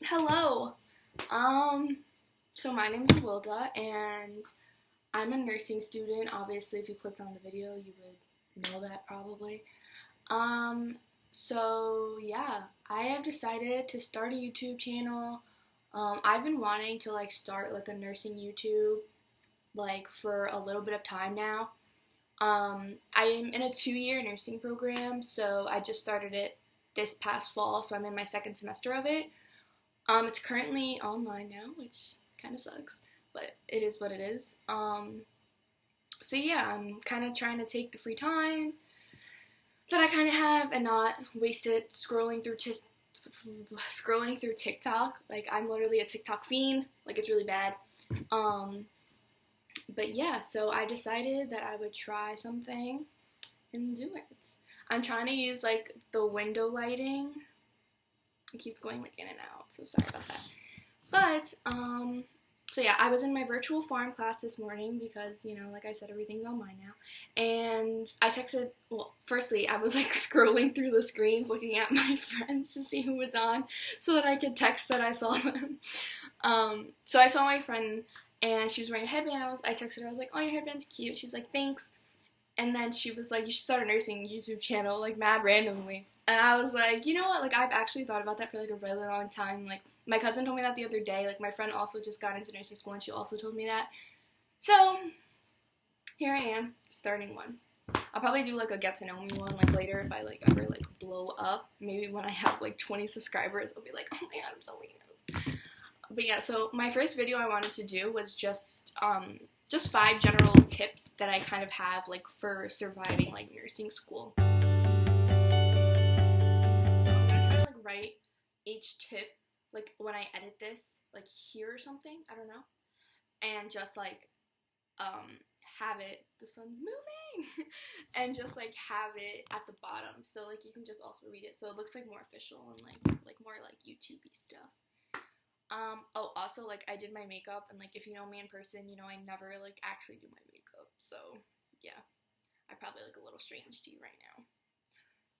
Hello. Um, so my name's Wilda, and I'm a nursing student. Obviously, if you clicked on the video, you would know that probably. Um, so yeah, I have decided to start a YouTube channel. I've been wanting to start a nursing YouTube for a little bit of time now. I am in a 2-year nursing program, so I just started it this past fall, so I'm in my second semester of it. It's currently online now, which kind of sucks, but it is what it is. So yeah, I'm kind of trying to take the free time that I kind of have and not waste it scrolling through TikTok. Like I'm literally a TikTok fiend. Like it's really bad. Um, but yeah, so I decided that I would try something and do it. I'm trying to use the window lighting. It keeps going in and out, so sorry about that. But, so yeah, I was in my virtual farm class this morning because, like I said, everything's online now. And I texted, well, firstly, I was scrolling through the screens looking at my friends to see who was on so that I could text that I saw them. So I saw my friend and she was wearing a headband. I texted her, I was like, oh, your headband's cute. She's like, thanks. And then she was like, you should start a nursing YouTube channel, mad randomly. And I was like, you know what, I've actually thought about that for a really long time. My cousin told me that the other day. My friend also just got into nursing school and she also told me that. So, here I am, starting one. I'll probably do a get to know me one later if I ever blow up. Maybe when I have 20 subscribers, I'll be like, oh my god, I'm so famous. But yeah, so my first video I wanted to do was just 5 general tips that I kind of have for surviving nursing school. So I'm gonna try to write each tip when I edit this here or something, I don't know, and just have it, the sun's moving, and just have it at the bottom so you can just also read it so it looks more official and more YouTube-y stuff. Oh, also, I did my makeup, and, if you know me in person, you know I never, actually do my makeup, so, yeah, I probably look a little strange to you right now.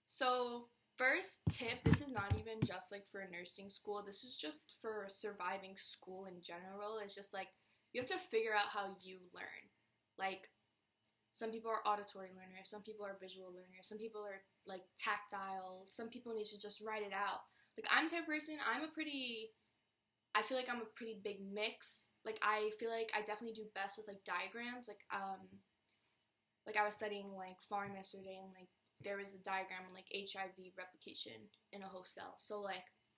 So, first tip, this is not even just, for nursing school, this is just for surviving school in general, it's just, you have to figure out how you learn. Some people are auditory learners, some people are visual learners, some people are, tactile, some people need to just write it out. I'm the type of person, I feel I'm a pretty big mix. I feel I definitely do best with diagrams. I was studying farm yesterday, and there was a diagram on HIV replication in a host cell. So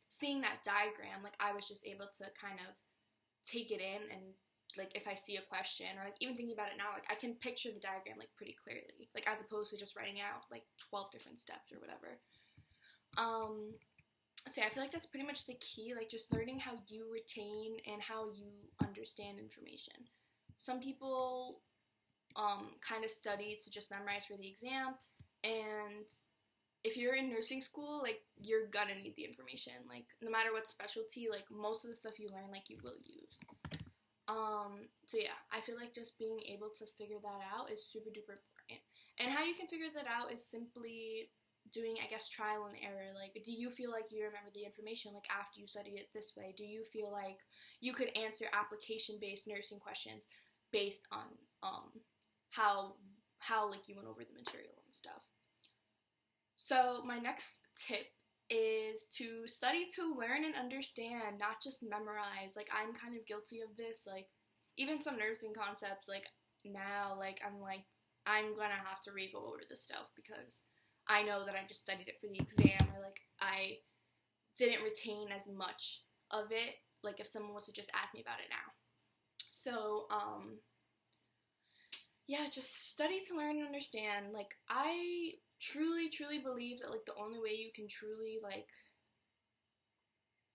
seeing that diagram, I was just able to kind of take it in, and if I see a question or even thinking about it now, I can picture the diagram pretty clearly, as opposed to just writing out 12 different steps or whatever. So yeah, I feel that's pretty much the key, just learning how you retain and how you understand information. Some people kind of study to just memorize for the exam, and if you're in nursing school, you're gonna need the information. No matter what specialty, most of the stuff you learn, you will use. So yeah, I feel just being able to figure that out is super duper important. And how you can figure that out is simply doing, I guess, trial and error. Do you feel you remember the information after you studied it this way? Do you feel you could answer application-based nursing questions based on how you went over the material and stuff? So my next tip is to study to learn and understand, not just memorize. I'm kind of guilty of this. Even some nursing concepts, now, I'm gonna have to re-go over this stuff because I know that I just studied it for the exam, or I didn't retain as much of it, if someone was to just ask me about it now. So, yeah, just study to learn and understand. I truly believe that, the only way you can truly,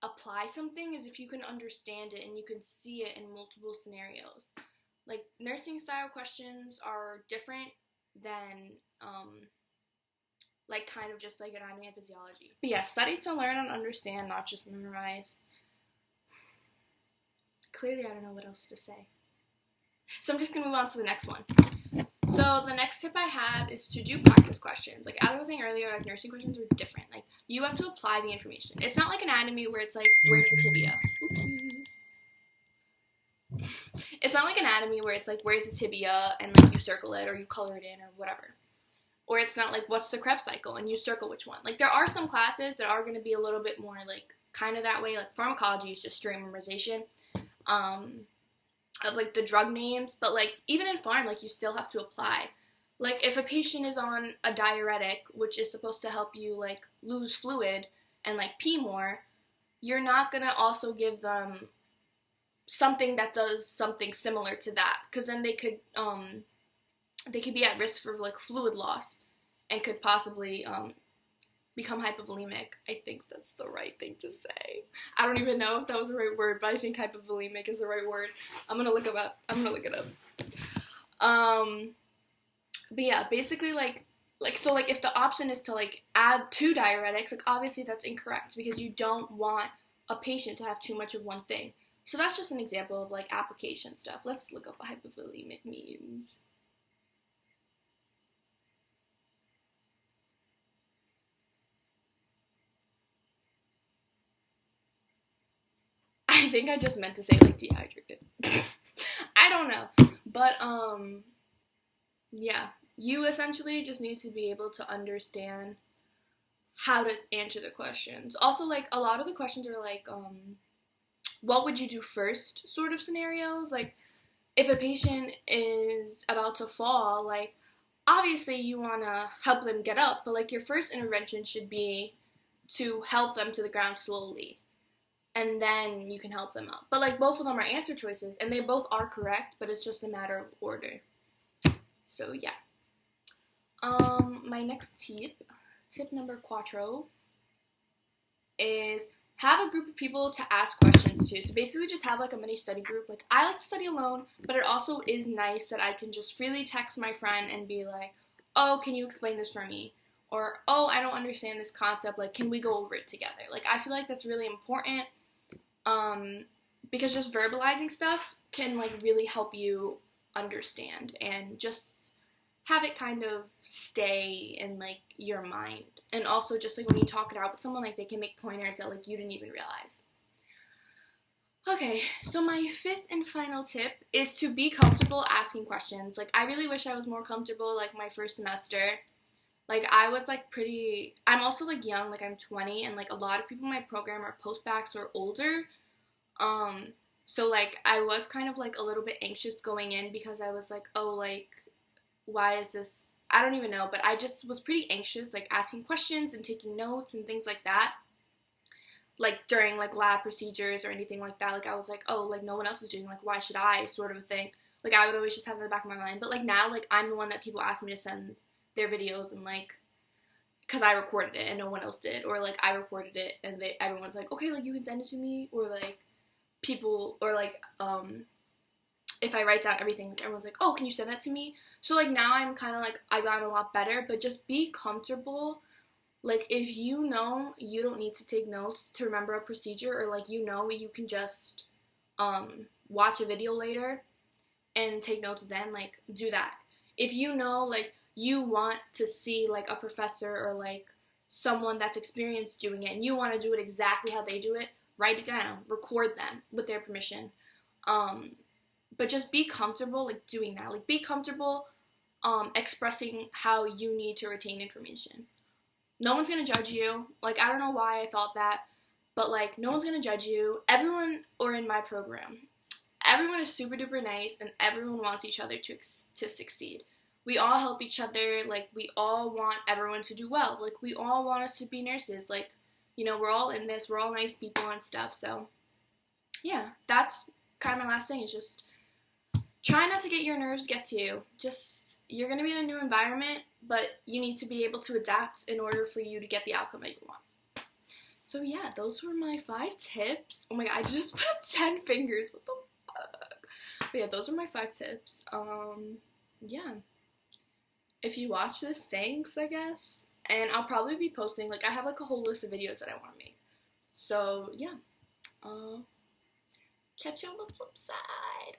apply something is if you can understand it and you can see it in multiple scenarios. Nursing style questions are different than, kind of just anatomy and physiology. But yeah, study to learn and understand, not just memorize. Clearly, I don't know what else to say. So I'm just gonna move on to the next one. So the next tip I have is to do practice questions. Like as I was saying earlier, like nursing questions are different. Like you have to apply the information. It's not like anatomy where it's like, where's the tibia? Oopsies. It's not like anatomy where it's like, where's the tibia, and like you circle it or you color it in or whatever. Or it's not like, what's the Krebs cycle, and you circle which one. Like there are some classes that are going to be a little bit more like kind of that way. Like pharmacology is just straight memorization of like the drug names. But like even in pharm, like you still have to apply. Like if a patient is on a diuretic, which is supposed to help you like lose fluid and like pee more, you're not going to also give them something that does something similar to that, because then they could be at risk for like fluid loss and could possibly become hypovolemic. I think that's the right thing to say. I don't even know if that was the right word, but I think hypovolemic is the right word. I'm gonna look it up. But yeah, basically like so like if the option is to like add 2 diuretics, like obviously that's incorrect because you don't want a patient to have too much of one thing. So that's just an example of like application stuff. Let's look up what hypovolemic means. I think I just meant to say like dehydrated. I don't know. But yeah, you essentially just need to be able to understand how to answer the questions. Also, like a lot of the questions are like what would you do first sort of scenarios. Like if a patient is about to fall, like obviously you want to help them get up, but like your first intervention should be to help them to the ground slowly, and then you can help them up. But like both of them are answer choices, and they both are correct, but it's just a matter of order. So yeah. My next tip number 4, is have a group of people to ask questions to. So basically just have like a mini study group. Like I like to study alone, but it also is nice that I can just freely text my friend and be like, oh, can you explain this for me? Or, oh, I don't understand this concept. Like, can we go over it together? Like, I feel like that's really important because just verbalizing stuff can like really help you understand and just have it kind of stay in like your mind. And also just like when you talk it out with someone, like they can make pointers that like you didn't even realize. Okay, so my 5th and final tip is to be comfortable asking questions. Like I really wish I was more comfortable like my first semester. Like I was like I'm also like young, like I'm 20, and like a lot of people in my program are post-bacs or older. So like I was kind of like a little bit anxious going in because I was like, oh, like why is this, I don't even know, but I just was pretty anxious, like asking questions and taking notes and things like that, like during like lab procedures or anything like that. Like I was like, oh, like no one else is doing, like why should I, sort of a thing. Like I would always just have it in the back of my mind. But like now, like I'm the one that people ask me to send their videos, and like because I recorded it and no one else did, or like I recorded it and everyone's like, okay, like you can send it to me, or like people, or like if I write down everything, like everyone's like, oh, can you send that to me? So like now I'm kind of like, I got a lot better, but just be comfortable. Like if you know you don't need to take notes to remember a procedure, or like you know you can just watch a video later and take notes then, like do that. If you know like you want to see like a professor or like someone that's experienced doing it and you want to do it exactly how they do it, write it down, record them with their permission. But just be comfortable like doing that. Like be comfortable expressing how you need to retain information. No one's gonna judge you. Like I don't know why I thought that, but like no one's gonna judge you. Everyone, or in my program, everyone is super duper nice, and everyone wants each other to succeed. We all help each other. Like we all want everyone to do well. Like we all want us to be nurses. Like, you know, we're all in this. We're all nice people and stuff. So yeah, that's kind of my last thing, is just try not to get your nerves get to you. Just, you're going to be in a new environment, but you need to be able to adapt in order for you to get the outcome that you want. So yeah, those were my 5 tips. Oh my god, I just put up 10 fingers. What the fuck? But yeah, those are my 5 tips. Yeah. If you watch this, thanks, I guess. And I'll probably be posting, like, I have like a whole list of videos that I want to make. So yeah. Catch you on the flip side.